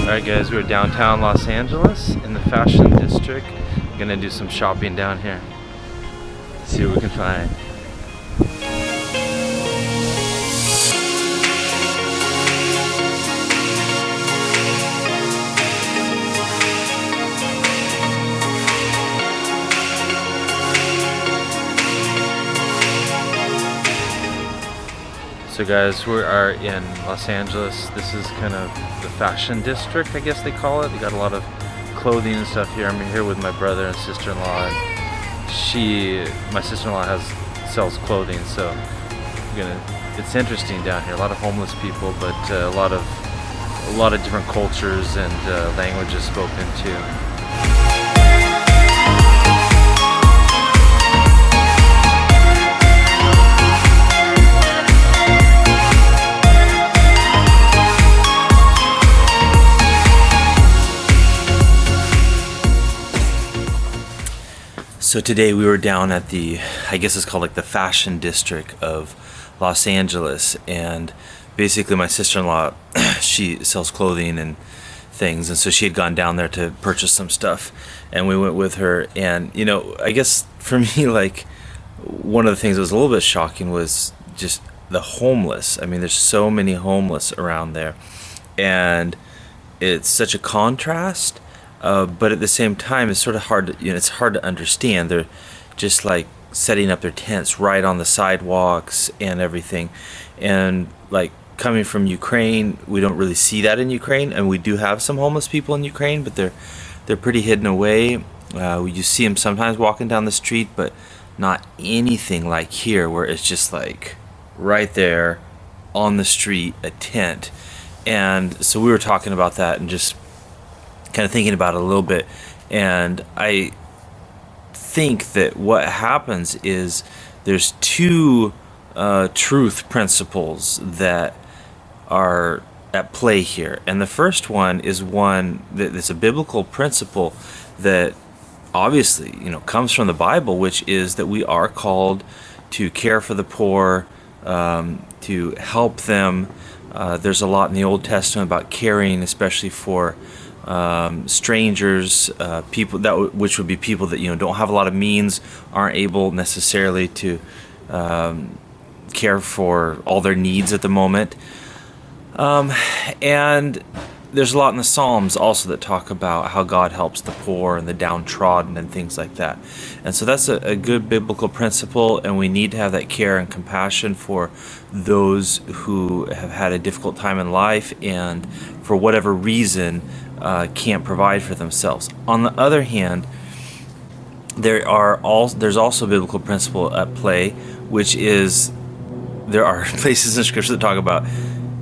Alright guys, we're downtown Los Angeles in the fashion district. Gonna do some shopping down here. See what we can find. So guys, we are in Los Angeles. This is kind of the fashion district, I guess they call it. They got a lot of clothing and stuff here. I'm here with my brother and sister-in-law, and my sister-in-law sells clothing, so it's interesting down here. A lot of homeless people, but a lot of different cultures and languages spoken too. So today we were down at I guess it's called like the fashion district of Los Angeles, and basically my sister-in-law, she sells clothing and things, and so she had gone down there to purchase some stuff, and we went with her. And I guess for me, like, one of the things that was a little bit shocking was just the homeless. I mean, there's so many homeless around there, and it's such a contrast. But at the same time, it's sort of hard. It's hard to understand. They're just like setting up their tents right on the sidewalks and everything. And like coming from Ukraine, we don't really see that in Ukraine, and we do have some homeless people in Ukraine, but they're pretty hidden away. You see them sometimes walking down the street, but not anything like here, where it's just like right there on the street, a tent. And so we were talking about that and just kind of thinking about it a little bit, and I think that what happens is there's two truth principles that are at play here. And the first one is one that's a biblical principle that obviously comes from the Bible, which is that we are called to care for the poor, to help them. There's a lot in the Old Testament about caring, especially for strangers, people which would be people that don't have a lot of means, aren't able necessarily to care for all their needs at the moment. And there's a lot in the Psalms also that talk about how God helps the poor and the downtrodden and things like that. And so that's a good biblical principle, and we need to have that care and compassion for those who have had a difficult time in life and for whatever reason can't provide for themselves. On the other hand, there's also a biblical principle at play, which is there are places in Scripture that talk about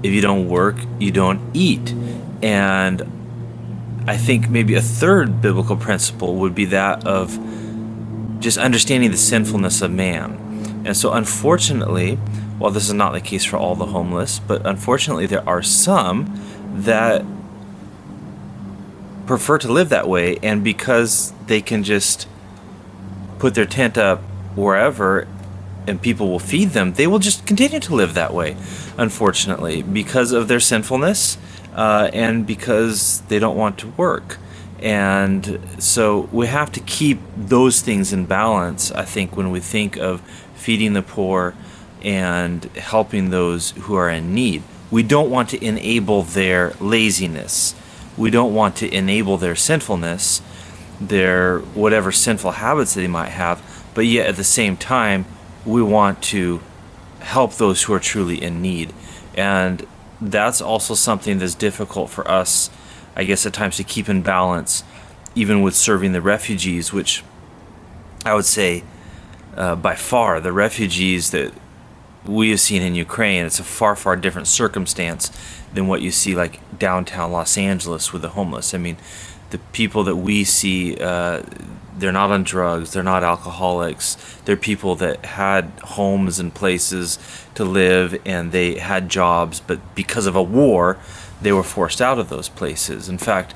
if you don't work, you don't eat. And I think maybe a third biblical principle would be that of just understanding the sinfulness of man. And so unfortunately, while this is not the case for all the homeless, but unfortunately there are some that prefer to live that way, and because they can just put their tent up wherever and people will feed them, they will just continue to live that way, unfortunately, because of their sinfulness, and because they don't want to work. And so we have to keep those things in balance, I think, when we think of feeding the poor and helping those who are in need. We don't want to enable their laziness. We don't want to enable their sinfulness, their whatever sinful habits that they might have, but yet at the same time, we want to help those who are truly in need. And that's also something that's difficult for us, I guess, at times to keep in balance, even with serving the refugees, which I would say by far the refugees that we have seen in Ukraine, it's a far, far different circumstance than what you see like downtown Los Angeles with the homeless. I mean, the people that we see, they're not on drugs, they're not alcoholics, they're people that had homes and places to live, and they had jobs, but because of a war, they were forced out of those places. In fact,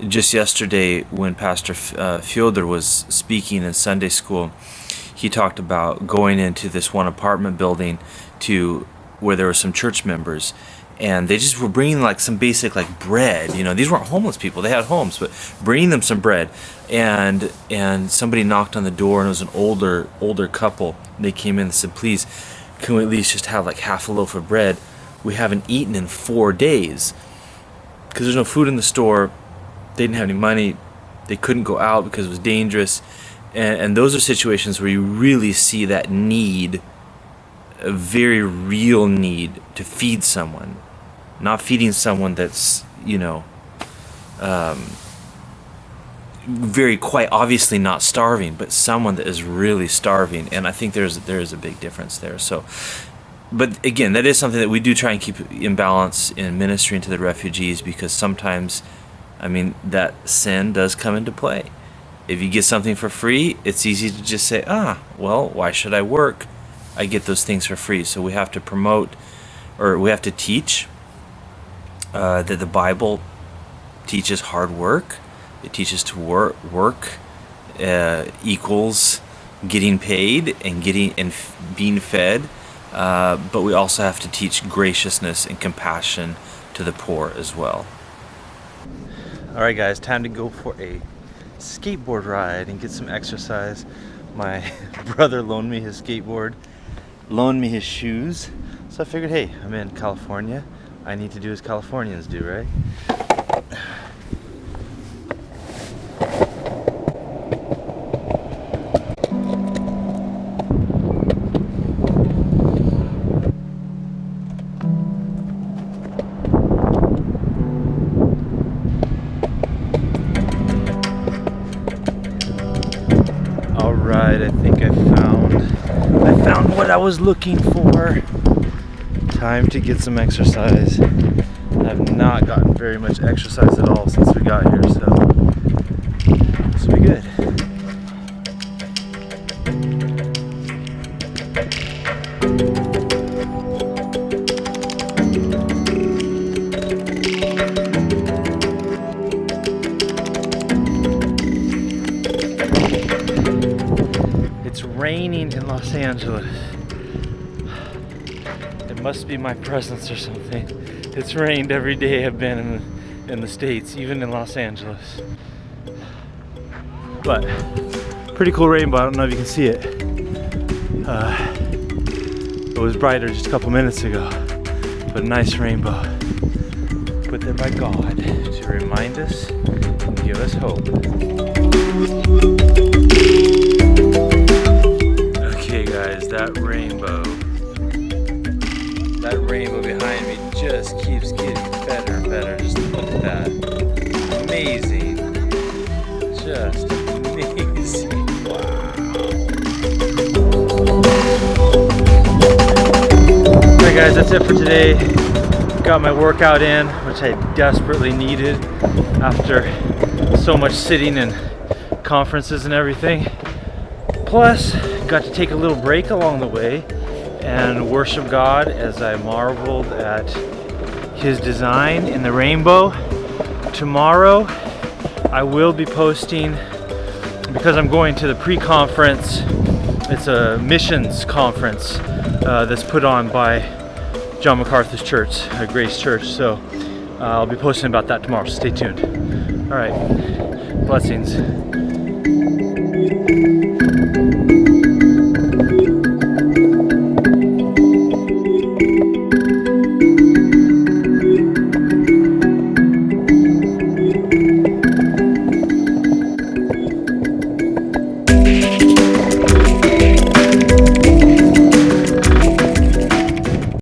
just yesterday when Pastor Fyodor was speaking in Sunday school, he talked about going into this one apartment building to where there were some church members, and they just were bringing like some basic like bread. You know, these weren't homeless people; they had homes, but bringing them some bread. And somebody knocked on the door, and it was an older couple. They came in and said, "Please, can we at least just have like half a loaf of bread? We haven't eaten in 4 days because there's no food in the store. They didn't have any money. They couldn't go out because it was dangerous." And those are situations where you really see that need, a very real need to feed someone, not feeding someone that's, you know, very quite obviously not starving, but someone that is really starving. And I think there is a big difference there. So, but again, that is something that we do try and keep in balance in ministering to the refugees, because sometimes, I mean, that sin does come into play. If you get something for free, it's easy to just say, well, why should I work? I get those things for free. So we have to promote, or we have to teach that the Bible teaches hard work. It teaches to work equals getting paid and being fed. But we also have to teach graciousness and compassion to the poor as well. All right, guys, time to go for a skateboard ride and get some exercise. My brother loaned me his skateboard, loaned me his shoes, so I figured, hey, I'm in California, I need to do as Californians do, right? Alright, I think I found what I was looking for. Time to get some exercise. I've not gotten very much exercise at all since we got here, so this will be good. It's raining in Los Angeles. It must be my presence or something. It's rained every day I've been in the States, even in Los Angeles. But pretty cool rainbow. I don't know if you can see it. It was brighter just a couple minutes ago, but a nice rainbow put there by God to remind us and give us hope. Okay, guys, that rainbow behind me just keeps getting better and better. Just look at that. Amazing. Just amazing. Wow. Alright, guys, that's it for today. Got my workout in, which I desperately needed after so much sitting in conferences and everything. Plus, got to take a little break along the way and worship God as I marveled at His design in the rainbow. Tomorrow, I will be posting, because I'm going to the pre-conference. It's a missions conference that's put on by John MacArthur's church, Grace Church. So I'll be posting about that tomorrow. So stay tuned. All right, blessings.